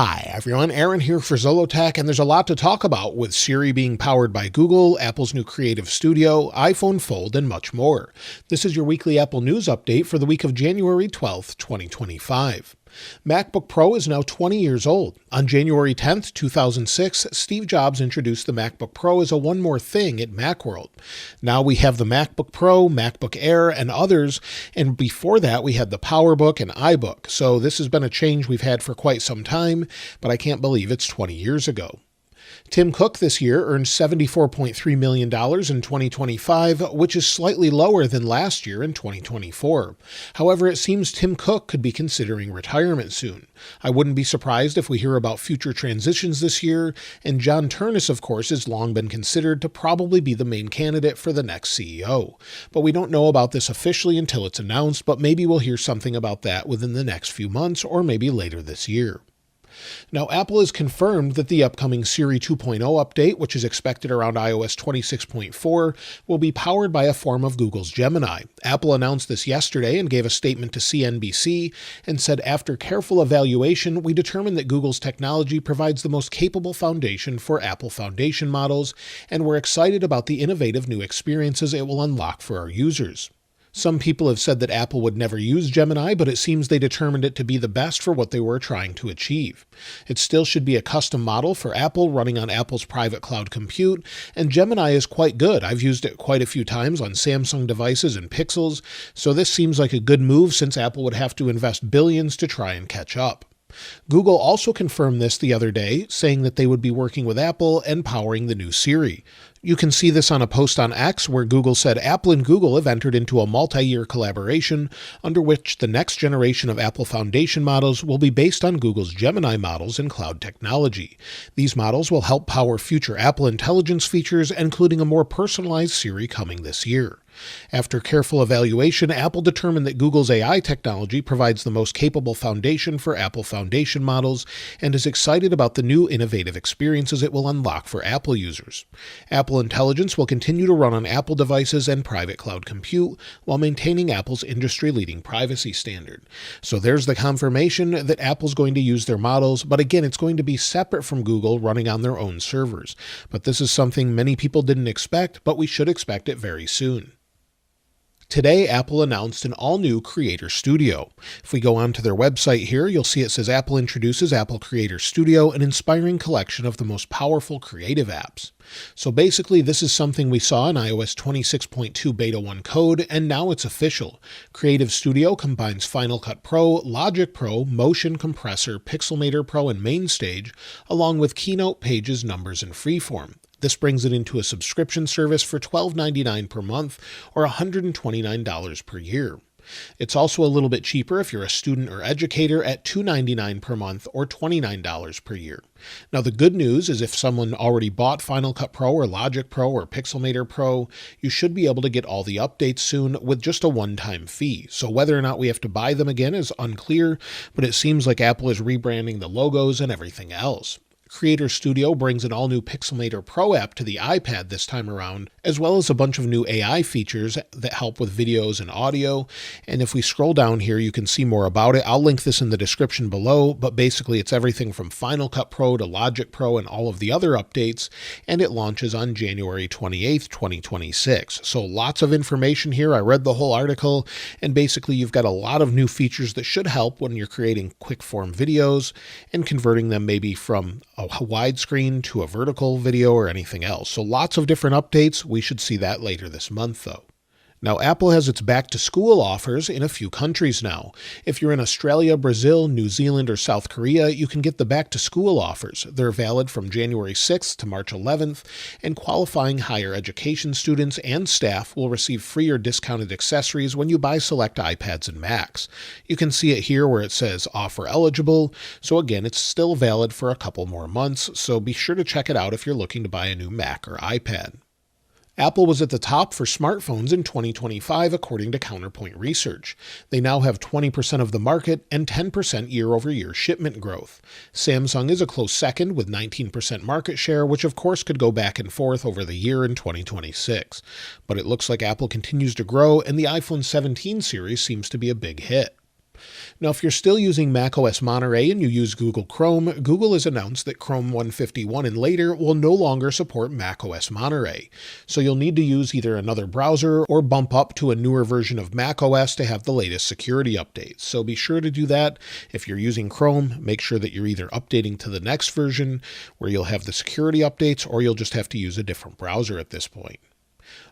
Hi everyone, Aaron here for Zollotech, and there's a lot to talk about with Siri being powered by Google, Apple's new Creative Studio, iPhone Fold, and much more. This is your weekly Apple News update for the week of January 12th, 2025. MacBook Pro is now 20 years old. On January 10th, 2006, Steve Jobs introduced the MacBook Pro as a one more thing at Macworld. Now we have the MacBook Pro, MacBook Air, and others, and before that we had the PowerBook and iBook. So this has been a change we've had for quite some time, but I can't believe it's 20 years ago. Tim Cook this year earned $74.3 million in 2025, which is slightly lower than last year in 2024. However, it seems Tim Cook could be considering retirement soon. I wouldn't be surprised if we hear about future transitions this year, and John Ternus, of course, has long been considered to probably be the main candidate for the next CEO. But we don't know about this officially until it's announced, but maybe we'll hear something about that within the next few months or maybe later this year. Now, Apple has confirmed that the upcoming Siri 2.0 update, which is expected around iOS 26.4, will be powered by a form of Google's Gemini. Apple announced this yesterday and gave a statement to CNBC and said, after careful evaluation, we determined that Google's technology provides the most capable foundation for Apple foundation models, and we're excited about the innovative new experiences it will unlock for our users. Some people have said that Apple would never use Gemini, but it seems they determined it to be the best for what they were trying to achieve. It still should be a custom model for Apple running on Apple's private cloud compute, and Gemini is quite good. I've used it quite a few times on Samsung devices and Pixels, so this seems like a good move since Apple would have to invest billions to try and catch up. Google also confirmed this the other day, saying that they would be working with Apple and powering the new Siri. You can see this on a post on X where Google said Apple and Google have entered into a multi-year collaboration under which the next generation of Apple Foundation models will be based on Google's Gemini models and cloud technology. These models will help power future Apple Intelligence features, including a more personalized Siri coming this year. After careful evaluation, Apple determined that Google's AI technology provides the most capable foundation for Apple Foundation models and is excited about the new innovative experiences it will unlock for Apple users. Apple Intelligence will continue to run on Apple devices and private cloud compute while maintaining Apple's industry-leading privacy standard. So there's the confirmation that Apple's going to use their models, but again, it's going to be separate from Google running on their own servers. But this is something many people didn't expect, but we should expect it very soon. Today, Apple announced an all-new Creator Studio. If we go onto their website here, you'll see it says Apple introduces Apple Creator Studio, an inspiring collection of the most powerful creative apps. So basically, this is something we saw in iOS 26.2 Beta 1 code, and now it's official. Creative Studio combines Final Cut Pro, Logic Pro, Motion Compressor, Pixelmator Pro, and MainStage, along with Keynote, Pages, Numbers, and Freeform. This brings it into a subscription service for $12.99 per month or $129 per year. It's also a little bit cheaper if you're a student or educator at $2.99 per month or $29 per year. Now, the good news is if someone already bought Final Cut Pro or Logic Pro or Pixelmator Pro, you should be able to get all the updates soon with just a one-time fee. So whether or not we have to buy them again is unclear, but it seems like Apple is rebranding the logos and everything else. Creator Studio brings an all-new Pixelmator Pro app to the iPad this time around, as well as a bunch of new AI features that help with videos and audio. And if we scroll down here, you can see more about it. I'll link this in the description below, but basically it's everything from Final Cut Pro to Logic Pro and all of the other updates, and it launches on January 28th, 2026. So lots of information here. I read the whole article, and basically you've got a lot of new features that should help when you're creating quick-form videos and converting them maybe from a widescreen to a vertical video or anything else. So lots of different updates. We should see that later this month though. Now, Apple has its back-to-school offers in a few countries now. If you're in Australia, Brazil, New Zealand, or South Korea, you can get the back-to-school offers. They're valid from January 6th to March 11th, and qualifying higher education students and staff will receive free or discounted accessories when you buy select iPads and Macs. You can see it here where it says offer eligible, so again, it's still valid for a couple more months, so be sure to check it out if you're looking to buy a new Mac or iPad. Apple was at the top for smartphones in 2025, according to Counterpoint Research. They now have 20% of the market and 10% year-over-year shipment growth. Samsung is a close second with 19% market share, which of course could go back and forth over the year in 2026. But it looks like Apple continues to grow, and the iPhone 17 series seems to be a big hit. Now, if you're still using macOS Monterey and you use Google Chrome, Google has announced that Chrome 151 and later will no longer support macOS Monterey. So you'll need to use either another browser or bump up to a newer version of macOS to have the latest security updates. So be sure to do that. If you're using Chrome, make sure that you're either updating to the next version where you'll have the security updates, or you'll just have to use a different browser at this point.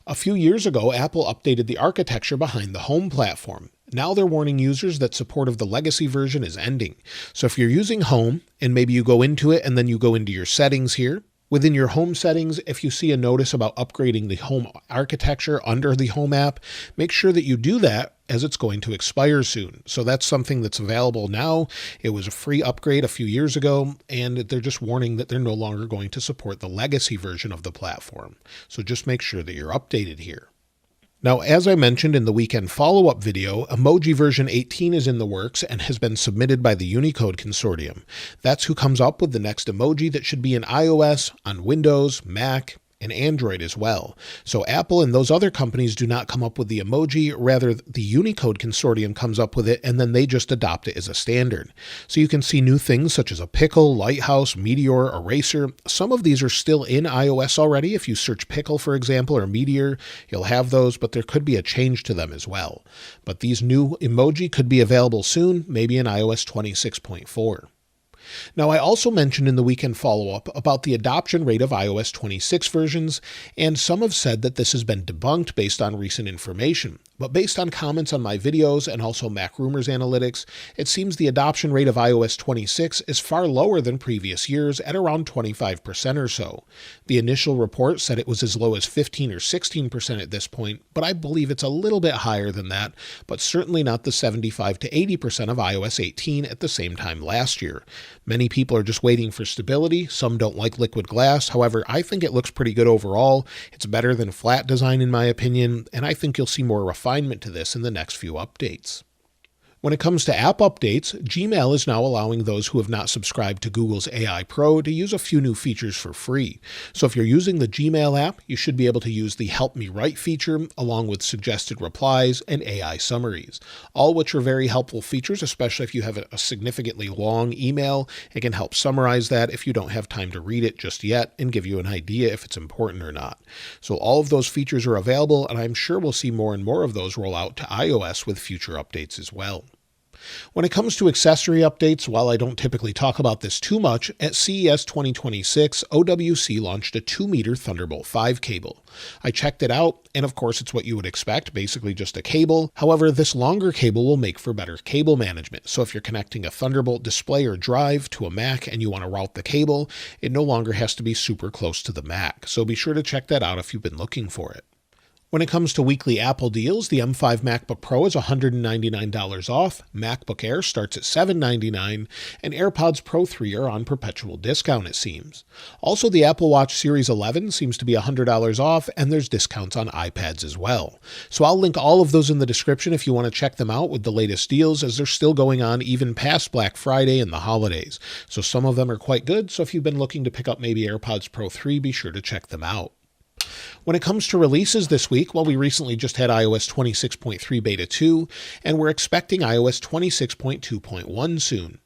A few years ago, Apple updated the architecture behind the Home platform. Now they're warning users that support of the legacy version is ending. So if you're using Home, and maybe you go into it and then you go into your settings here, within your Home settings, if you see a notice about upgrading the Home architecture under the Home app, make sure that you do that, as it's going to expire soon. So that's something that's available now. It was a free upgrade a few years ago, and they're just warning that they're no longer going to support the legacy version of the platform. So just make sure that you're updated here. Now, as I mentioned in the weekend follow-up video, Emoji version 18 is in the works and has been submitted by the Unicode Consortium. That's who comes up with the next emoji that should be in iOS, on Windows, Mac, and Android as well. So Apple and those other companies do not come up with the emoji, rather the Unicode Consortium comes up with it and then they just adopt it as a standard. So you can see new things such as a pickle, lighthouse, meteor, eraser. Some of these are still in iOS already. If you search pickle, for example, or meteor, you'll have those, but there could be a change to them as well. But these new emoji could be available soon, maybe in iOS 26.4. Now, I also mentioned in the weekend follow-up about the adoption rate of iOS 26 versions, and some have said that this has been debunked based on recent information. But based on comments on my videos and also MacRumors analytics, it seems the adoption rate of iOS 26 is far lower than previous years at around 25% or so. The initial report said it was as low as 15 or 16% at this point, but I believe it's a little bit higher than that, but certainly not the 75 to 80% of iOS 18 at the same time last year. Many people are just waiting for stability. Some don't like liquid glass. However, I think it looks pretty good overall. It's better than flat design in my opinion, and I think you'll see more refinement to this in the next few updates. When it comes to app updates, Gmail is now allowing those who have not subscribed to Google's AI Pro to use a few new features for free. So if you're using the Gmail app, you should be able to use the Help Me Write feature along with suggested replies and AI summaries, all which are very helpful features, especially if you have a significantly long email. It can help summarize that if you don't have time to read it just yet and give you an idea if it's important or not. So all of those features are available, and I'm sure we'll see more and more of those roll out to iOS with future updates as well. When it comes to accessory updates, while I don't typically talk about this too much, at CES 2026, OWC launched a 2-meter Thunderbolt 5 cable. I checked it out, and of course it's what you would expect, basically just a cable. However, this longer cable will make for better cable management. So if you're connecting a Thunderbolt display or drive to a Mac and you want to route the cable, it no longer has to be super close to the Mac. So be sure to check that out if you've been looking for it. When it comes to weekly Apple deals, the M5 MacBook Pro is $199 off, MacBook Air starts at $799, and AirPods Pro 3 are on perpetual discount, it seems. Also, the Apple Watch Series 11 seems to be $100 off, and there's discounts on iPads as well. So I'll link all of those in the description if you want to check them out with the latest deals, as they're still going on even past Black Friday and the holidays. So some of them are quite good, so if you've been looking to pick up maybe AirPods Pro 3, be sure to check them out. When it comes to releases this week, well, we recently just had iOS 26.3 Beta 2, and we're expecting iOS 26.2.1 soon.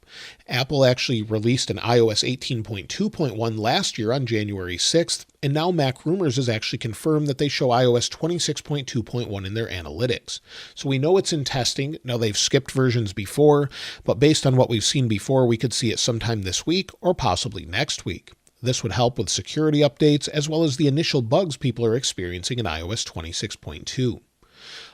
Apple actually released an iOS 18.2.1 last year on January 6th, and now MacRumors has actually confirmed that they show iOS 26.2.1 in their analytics. So we know it's in testing. Now, they've skipped versions before, but based on what we've seen before, we could see it sometime this week or possibly next week. This would help with security updates as well as the initial bugs people are experiencing in iOS 26.2.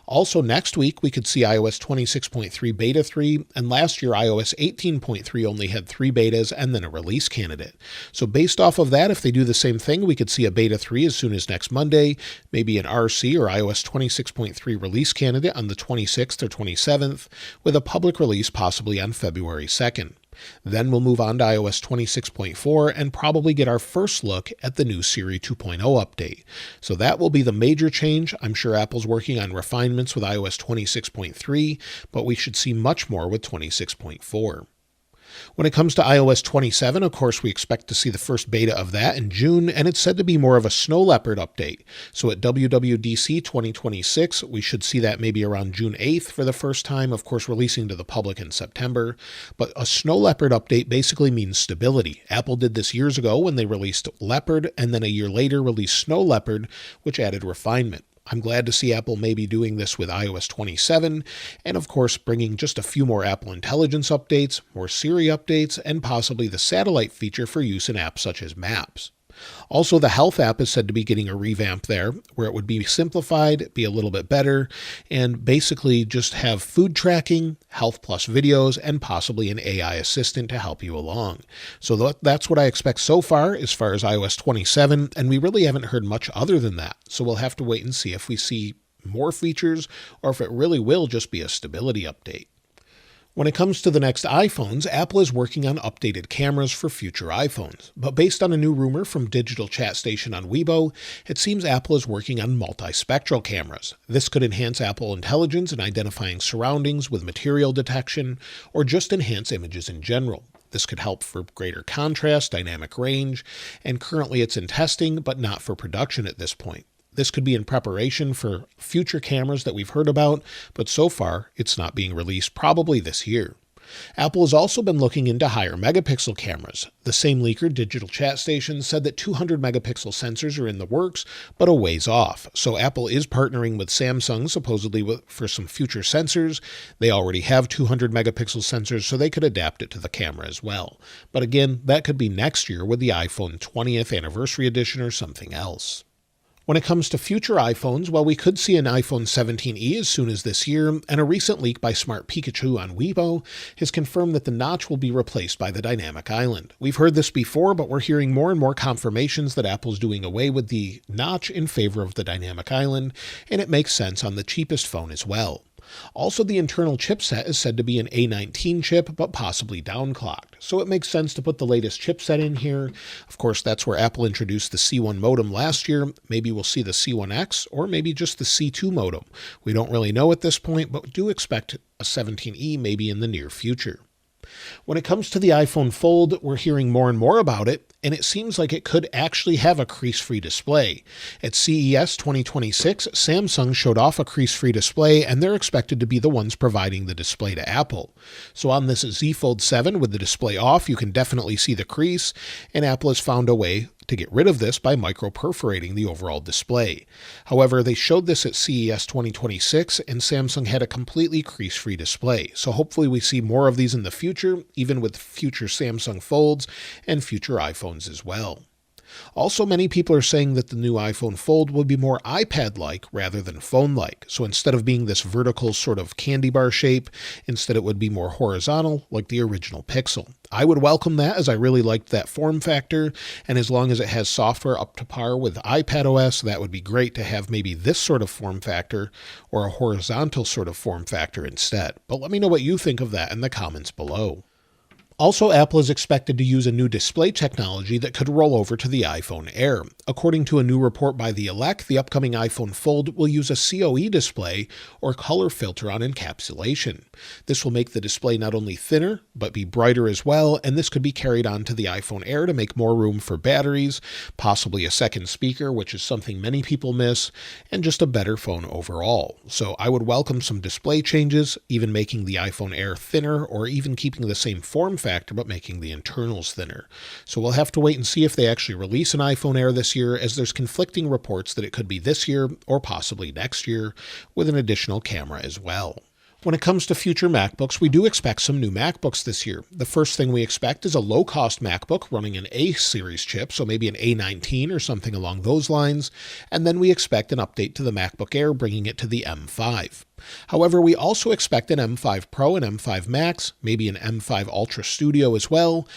Also next week, we could see iOS 26.3 Beta 3, and last year iOS 18.3 only had 3 betas and then a release candidate. So based off of that, if they do the same thing, we could see a Beta 3 as soon as next Monday, maybe an RC or iOS 26.3 release candidate on the 26th or 27th, with a public release possibly on February 2nd. Then we'll move on to iOS 26.4 and probably get our first look at the new Siri 2.0 update. So that will be the major change. I'm sure Apple's working on refinements with iOS 26.3, but we should see much more with 26.4. When it comes to iOS 27, of course, we expect to see the first beta of that in June, and it's said to be more of a snow leopard update. So at WWDC 2026, we should see that maybe around June 8th for the first time, of course, releasing to the public in September. But a snow leopard update basically means stability. Apple did this years ago when they released Leopard, and then a year later released Snow Leopard, which added refinement. I'm glad to see Apple maybe doing this with iOS 27, and of course bringing just a few more Apple Intelligence updates, more Siri updates, and possibly the satellite feature for use in apps such as Maps. Also, the Health app is said to be getting a revamp there, where it would be simplified, be a little bit better, and basically just have food tracking, Health Plus videos, and possibly an AI assistant to help you along. So that's what I expect so far as iOS 27, and we really haven't heard much other than that. So we'll have to wait and see if we see more features or if it really will just be a stability update. When it comes to the next iPhones, Apple is working on updated cameras for future iPhones. But based on a new rumor from Digital Chat Station on Weibo, it seems Apple is working on multispectral cameras. This could enhance Apple Intelligence in identifying surroundings with material detection, or just enhance images in general. This could help for greater contrast, dynamic range, and currently it's in testing, but not for production at this point. This could be in preparation for future cameras that we've heard about, but so far it's not being released probably this year. Apple has also been looking into higher megapixel cameras. The same leaker, Digital Chat Station, said that 200 megapixel sensors are in the works, but a ways off. So Apple is partnering with Samsung supposedly for some future sensors. They already have 200 megapixel sensors, so they could adapt it to the camera as well. But again, that could be next year with the iPhone 20th anniversary edition or something else. When it comes to future iPhones, well, we could see an iPhone 17e as soon as this year, and a recent leak by Smart Pikachu on Weibo has confirmed that the notch will be replaced by the dynamic island. We've heard this before, but we're hearing more and more confirmations that Apple's doing away with the notch in favor of the dynamic island, and it makes sense on the cheapest phone as well. Also, the internal chipset is said to be an A19 chip, but possibly downclocked. So it makes sense to put the latest chipset in here. Of course, that's where Apple introduced the C1 modem last year. Maybe we'll see the C1X or maybe just the C2 modem. We don't really know at this point, but do expect a 17e maybe in the near future. When it comes to the iPhone Fold, we're hearing more and more about it, and it seems like it could actually have a crease-free display. At CES 2026, Samsung showed off a crease-free display, and they're expected to be the ones providing the display to Apple. So on this Z Fold 7 with the display off, you can definitely see the crease, and Apple has found a way to get rid of this by micro-perforating the overall display. However, they showed this at CES 2026, and Samsung had a completely crease-free display. So hopefully we see more of these in the future, even with future Samsung Folds and future iPhones as well. Also, many people are saying that the new iPhone Fold will be more iPad-like rather than phone-like. So instead of being this vertical sort of candy bar shape, instead it would be more horizontal like the original Pixel. I would welcome that, as I really liked that form factor, and as long as it has software up to par with iPadOS, that would be great to have maybe this sort of form factor or a horizontal sort of form factor instead. But let me know what you think of that in the comments below. Also, Apple is expected to use a new display technology that could roll over to the iPhone Air. According to a new report by The Elect, the upcoming iPhone Fold will use a COE display or color filter on encapsulation. This will make the display not only thinner, but be brighter as well, and this could be carried on to the iPhone Air to make more room for batteries, possibly a second speaker, which is something many people miss, and just a better phone overall. So I would welcome some display changes, even making the iPhone Air thinner, or even keeping the same form factor but making the internals thinner. So we'll have to wait and see if they actually release an iPhone Air this year, as there's conflicting reports that it could be this year or possibly next year with an additional camera as well. When it comes to future MacBooks, we do expect some new MacBooks this year. The first thing we expect is a low-cost MacBook running an A series chip, so maybe an A19 or something along those lines, and then we expect an update to the MacBook Air, bringing it to the M5. However, we also expect an M5 Pro and M5 Max, maybe an M5 Ultra Studio as well,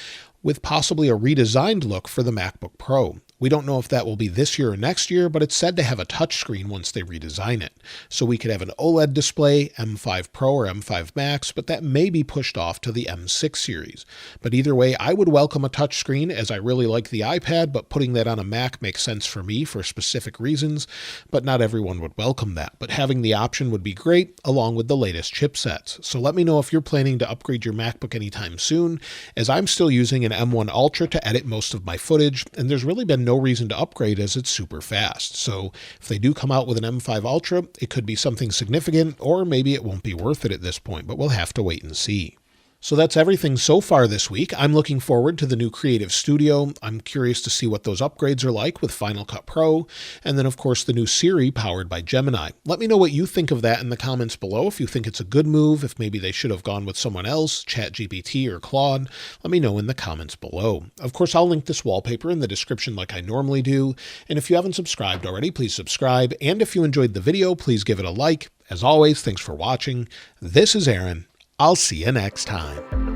with possibly a redesigned look for the MacBook Pro. We don't know if that will be this year or next year, but it's said to have a touchscreen once they redesign it. So we could have an OLED display, M5 Pro or M5 Max, but that may be pushed off to the M6 series. But either way, I would welcome a touchscreen, as I really like the iPad, but putting that on a Mac makes sense for me for specific reasons, but not everyone would welcome that. But having the option would be great, along with the latest chipsets. So let me know if you're planning to upgrade your MacBook anytime soon, as I'm still using an M1 Ultra to edit most of my footage, and there's really been no reason to upgrade as it's super fast. So if they do come out with an M5 Ultra, it could be something significant, or maybe it won't be worth it at this point, but we'll have to wait and see. So that's everything so far this week. I'm looking forward to the new Creative Studio. I'm curious to see what those upgrades are like with Final Cut Pro, and then of course the new Siri powered by Gemini. Let me know what you think of that in the comments below. If you think it's a good move, if maybe they should have gone with someone else, ChatGPT or Claude, let me know in the comments below. Of course, I'll link this wallpaper in the description like I normally do, and if you haven't subscribed already, please subscribe, and if you enjoyed the video, please give it a like. As always, thanks for watching. This is Aaron. I'll see you next time.